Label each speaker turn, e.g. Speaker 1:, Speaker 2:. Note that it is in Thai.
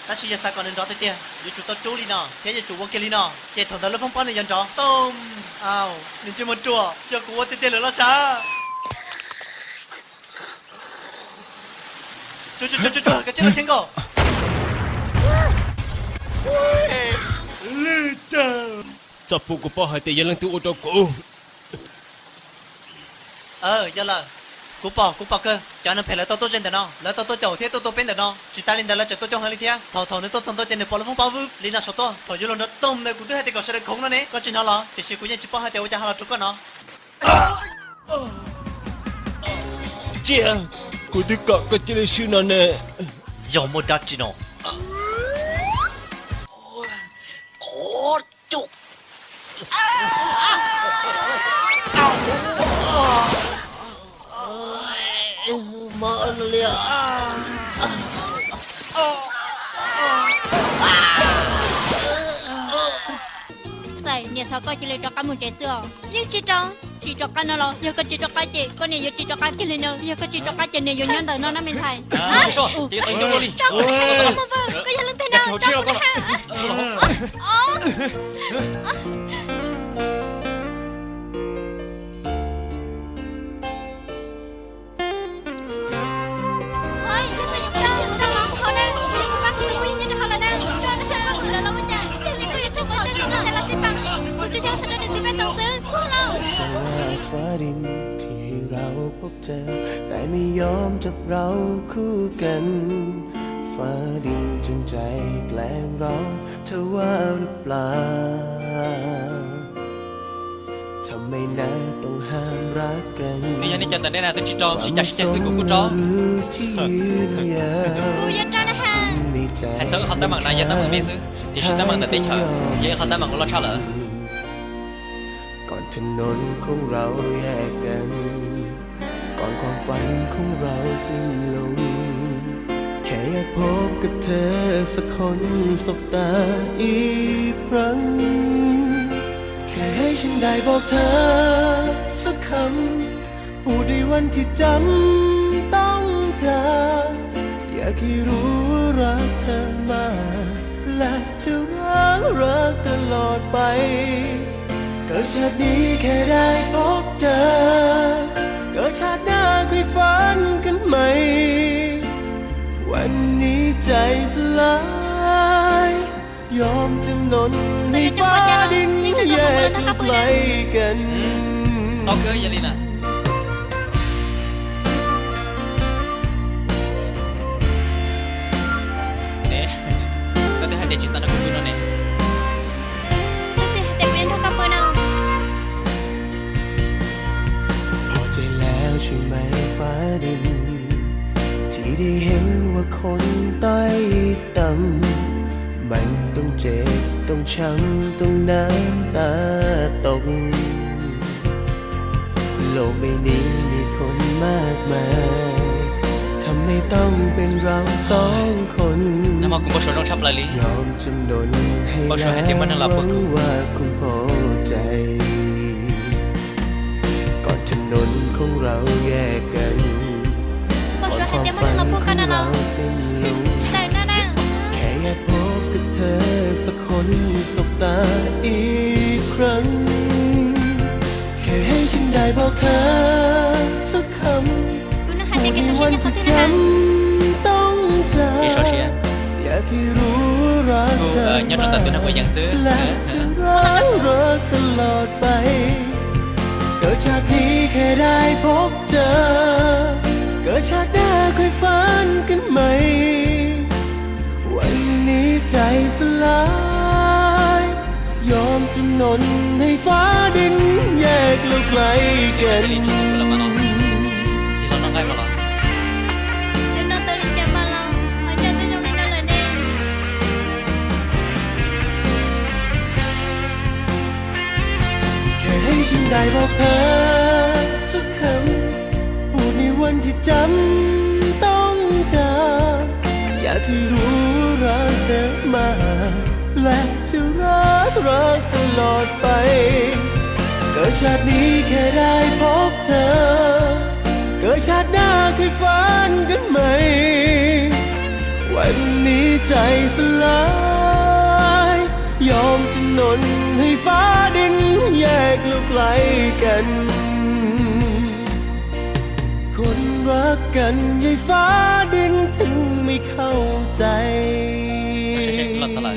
Speaker 1: ta chỉ giờ còn nên đó tới tiền giờ chủ tao chú đi nọ thế giờ chủ vô kia đi nọ chạy thằng đó nó phong bao này dần chó tôm ao nên chưa một chùa giờ của tới tiền nữa sao chú cái chết nó thiên cổ
Speaker 2: Sao phụ của hai tiền lần thứ ô tô cũ
Speaker 1: giờ là cú bỏ cơ cho nên phải là tôi trên đó nó là tôi chầu thế tôi bên đó nó chỉ ta lên đó là chỉ tôi chầu hơn đi thế thầu nữa tôi trên này bỏ nó phong bao vư lên là số tôi thầu dưới nó tôm này cú thứ hai thì có sẽ không nó nè có chuyện nó là thì chỉ cú nhận chỉ bỏ hai tiền cho hai là chục con nó
Speaker 2: Chị à cô thứ cọ có chơi sư nào nè
Speaker 1: 有没得劲哦
Speaker 3: mở liều
Speaker 4: Sai, nhà thọ coi chỉ lấy cho cá một trái sữa.
Speaker 3: nhưng chị trong
Speaker 4: Chỉ cho cá nó lo, giờ có chỉ cho cá chị, con này giờ chỉ cho cá chị lên nữa, giờ có chỉ cho cá chị này giờ nhắn đời nó mình thay.
Speaker 1: sao chị tới đâu đi
Speaker 3: trong không mà vợ có nhà lên thế nào trong con ơi nhưng mà dùng trong lòng họ đang vì một bác tự nhiên như họ là đang cho nó theo vừa là lâu chạy thì liền có trong họ cho nó là xin bằng một chút xíu sẽ đến tìm về sầu sư không lâu
Speaker 5: ฟ้าดินที่เราพบเจอแต่ไม่ยอมจับเราคู่กันฟ้าดินจนใจแกล้งเราเธอว่าหรือเปล่าทำไมนะต้องห้ามรักกัน
Speaker 1: นี่ยันนี่จันแต่เนี่ยนะตัวจีจอมจีจักจีจักซื้อกูจอม
Speaker 5: ที่ยืนยาว
Speaker 3: กูยันจ้านะฮะ
Speaker 5: ในใจ
Speaker 1: hành thơ họ ta bằng này giờ ta bằng mấy xứ thì chúng ta bằng tại chờ giờ họ ta bằng lo sao lỡ
Speaker 5: ก่อนถนนของเราแยกกันก่อนความฝันของเราสิ้นลงแค่อยากพบกับเธอสักคนสบตาอีกครั้งแค่ให้ฉันได้บอกเธอสักคำพูดในวันที่จำต้องเจออยากให้รู้ว่ารักเธอมากและจะรักตลอดไปเกิดชาตินี้แค่ได้พบเจอเกิดชาติหน้าค่อยฝันกันใหม่วันนี้ใจสลายยอมจำนนให้ฟ้าดินแยกอยู่ไกลกัน
Speaker 1: tao cứ vậy đi nè nè tao thấy hai tiền chỉ sao nó cũng cứ nó nè
Speaker 3: แต่เป็นเท่ากับเบอร์nào
Speaker 5: พอใจแล้วใช่ไหมฟ้าดินที่ได้เห็นว่าคนต้อยต่ำมันต้องเจ็บต้องช้ำต้องน้ำตาตกโลกใบนี้มีคนมากมายทำไมต้องเป็นเราสองคน
Speaker 1: nhưng mà cũng có số trong chấp lại đi
Speaker 5: ยอมจำนนให้
Speaker 1: บอกช่
Speaker 5: แล้ว
Speaker 1: วยให้ทีมมันรับ
Speaker 5: ห
Speaker 1: พว
Speaker 5: วั
Speaker 1: ก
Speaker 5: ง
Speaker 1: กู
Speaker 5: ว่าคุณพอใจ ก่อนถนนของเราแยกกัน
Speaker 3: บอกช่วยให้เต็มมันเราพูดกันนะเรา
Speaker 5: สิ้นลง
Speaker 3: แต่นั่นน่ะ
Speaker 5: แค่อยากพบกับเธอสักคนสบตาอีกครั้งแค่ให้ฉันได้บอกเธอสักคำ
Speaker 3: กูนึกหาแต่แกชอบ
Speaker 5: วั
Speaker 3: เช่น
Speaker 5: ที่
Speaker 3: อย่างเขาที่
Speaker 5: จ
Speaker 3: นะฮะ
Speaker 5: ำต้องเจอ
Speaker 1: cái số xe
Speaker 5: อยากให้รู้ว่ารัก
Speaker 1: กู
Speaker 5: เธอ
Speaker 1: nhớ trong tận tôi nó có dạng xứ
Speaker 5: และจะรักตลอดไปเกิดชาตินี้แค่ได้พบเจอเกิดชาติหน้าค่อยฝันกันใหม่วันนี้ใจสลายยอมจำนนให้ฟ้าดินแยกเราไกลกัน
Speaker 1: thì là mà nó ngay mà nó
Speaker 3: cho nó tới lên chạm bao lâu mà cho tôi trong này nó là đen
Speaker 5: แค่ให้ฉันได้บอกเธอสักคำพูดในวันที่จำต้องเจออยากให้รู้ว่ารักเธอมากและจะรักตลอดไปเกิดชาตินี้แค่ได้พบเธอเกิดชาติหน้าค่อยฝันกันใหม่ว วันนี้ใจสลายยอมจำนนให้ฟ้าดินแยกเราไกลกัน คนรักกันยายฟ้าดินถึงไม่เข้าใจ
Speaker 1: เช็คๆหลอดเท่าไหร่